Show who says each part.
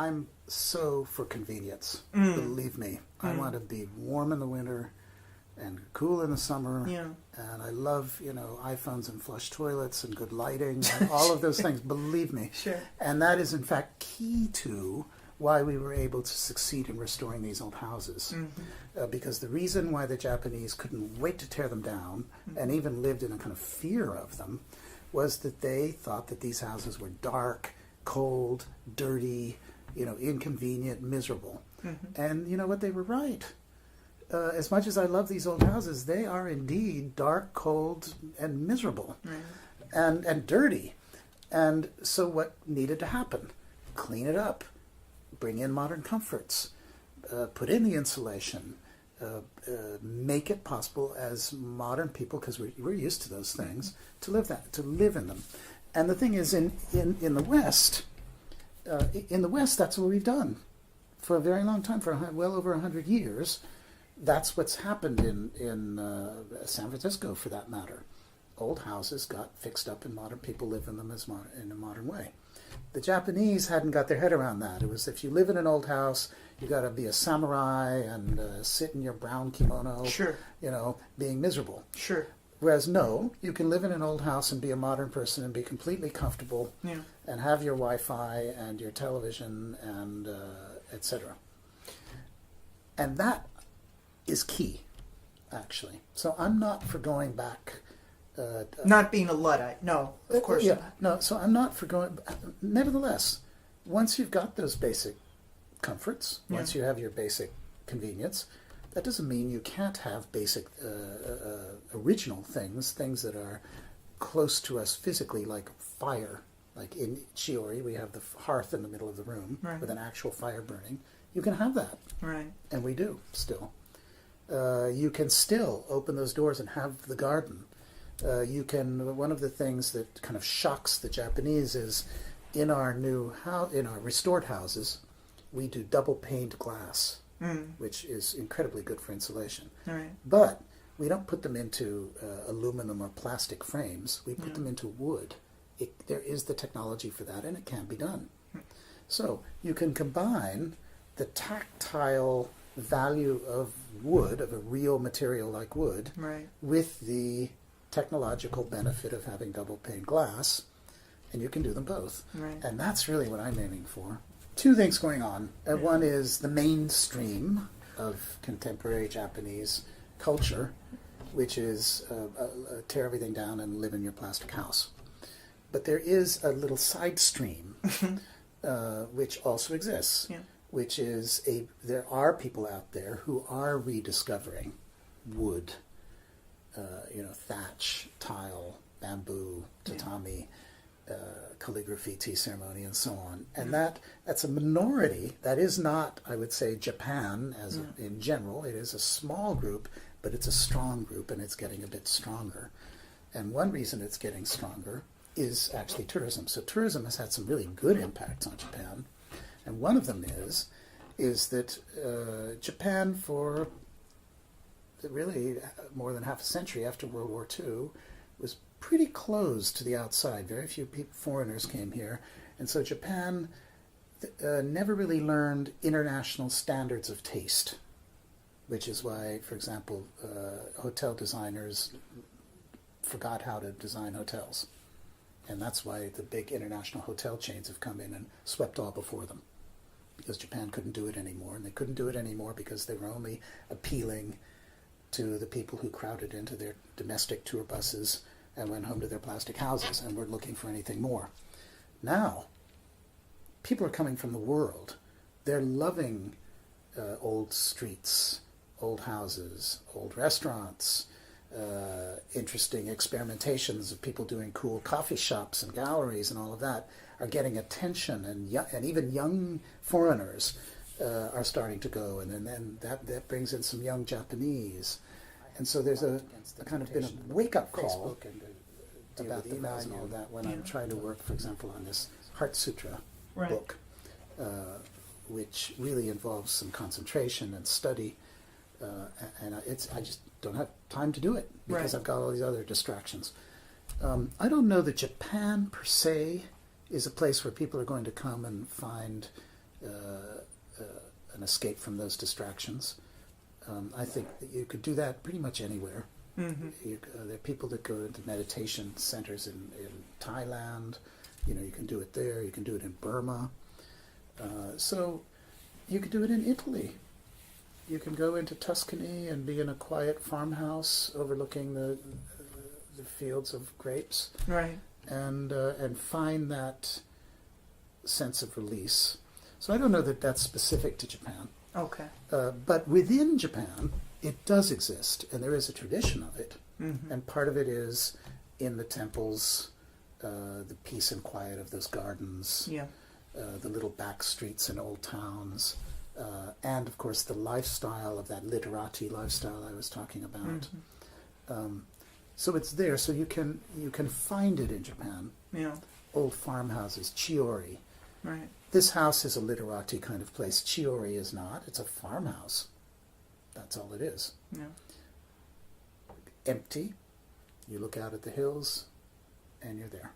Speaker 1: I'm so for convenience. Believe me, I want to be warm in the winter and cool in the summer.
Speaker 2: Yeah.
Speaker 1: And I love, iPhones and flush toilets and good lighting and all of those things. Believe me.
Speaker 2: Sure.
Speaker 1: And that is in fact key to why we were able to succeed in restoring these old houses. Because the reason why the Japanese couldn't wait to tear them down and even lived in a kind of fear of them was that they thought that these houses were dark, cold, dirty, inconvenient, miserable. And you know what? They were right. As much as I love these old houses, they are indeed dark, cold, and miserable, and dirty. And so what needed to happen? Clean it up, bring in modern comforts, put in the insulation, make it possible as modern people, because we're used to those things, to live in them. And the thing is, in the West, that's what we've done for a very long time, for well over 100 years. That's what's happened in San Francisco, for that matter. Old houses got fixed up and modern people live in them in a modern way. The Japanese hadn't got their head around that. It was, if you live in an old house, you got to be a samurai and sit in your brown kimono,
Speaker 2: Sure.
Speaker 1: Being miserable.
Speaker 2: Sure.
Speaker 1: Whereas no, you can live in an old house and be a modern person and be completely comfortable, and have your Wi-Fi and your television and etc. And that is key, actually. So I'm not for going back.
Speaker 2: Not being a Luddite, no, of course not.
Speaker 1: No, so I'm not for going. Nevertheless, once you've got those basic comforts, once you have your basic convenience, that doesn't mean you can't have basic original things that are close to us physically, like fire. Like in Chiori, we have the hearth in the middle of the room with an actual fire burning. You can have that.
Speaker 2: Right.
Speaker 1: And we do, still. You can still open those doors and have the garden. You can. One of the things that kind of shocks the Japanese is in our restored houses, we do double paned glass, which is incredibly good for insulation.
Speaker 2: Right.
Speaker 1: But we don't put them into aluminum or plastic frames. We put them into wood. There is the technology for that, and it can be done. So you can combine the tactile value of wood, of a real material like wood, with the technological benefit of having double pane glass, and you can do them both. And that's really what I'm aiming for. Two things going on. One is the mainstream of contemporary Japanese culture, which is tear everything down and live in your plastic house. But there is a little side stream, which also exists, which is there are people out there who are rediscovering wood, thatch, tile, bamboo, tatami, calligraphy, tea ceremony, and so on. And that's a minority. That is not, I would say, Japan in general. It is a small group, but it's a strong group, and it's getting a bit stronger. And one reason it's getting stronger is actually tourism. So tourism has had some really good impacts on Japan. And one of them is that Japan, for really more than half a century after World War II, was pretty closed to the outside. Very few foreigners came here. And so Japan never really learned international standards of taste, which is why, for example, hotel designers forgot how to design hotels. And that's why the big international hotel chains have come in and swept all before them, because Japan couldn't do it anymore. And they couldn't do it anymore because they were only appealing to the people who crowded into their domestic tour buses and went home to their plastic houses and weren't looking for anything more. Now, people are coming from the world. They're loving old streets, old houses, old restaurants, interesting experimentations of people doing cool coffee shops and galleries and all of that are getting attention, and even young foreigners are starting to go, and then that brings in some young Japanese. And so there's a kind of been a wake-up call about the emails and all of that when I'm trying to work, for example, on this Heart Sutra book, which really involves some concentration and study, and I just don't have time to do it because I've got all these other distractions. I don't know that Japan per se is a place where people are going to come and find an escape from those distractions. I think that you could do that pretty much anywhere. There are people that go into meditation centers in Thailand. You know, you can do it there. You can do it in Burma. So you could do it in Italy. You can go into Tuscany and be in a quiet farmhouse overlooking the fields of grapes,
Speaker 2: Right.
Speaker 1: and find that sense of release. So I don't know that that's specific to Japan.
Speaker 2: Okay.
Speaker 1: But within Japan, it does exist, and there is a tradition of it. And part of it is in the temples, the peace and quiet of those gardens,
Speaker 2: Yeah.
Speaker 1: the little back streets in old towns, and of course the lifestyle of that literati lifestyle I was talking about. So it's there, so you can find it in Japan.
Speaker 2: Yeah.
Speaker 1: Old farmhouses, chiori.
Speaker 2: Right.
Speaker 1: This house is a literati kind of place. Chiori is not. It's a farmhouse. That's all it is.
Speaker 2: Yeah.
Speaker 1: Empty. You look out at the hills, and you're there.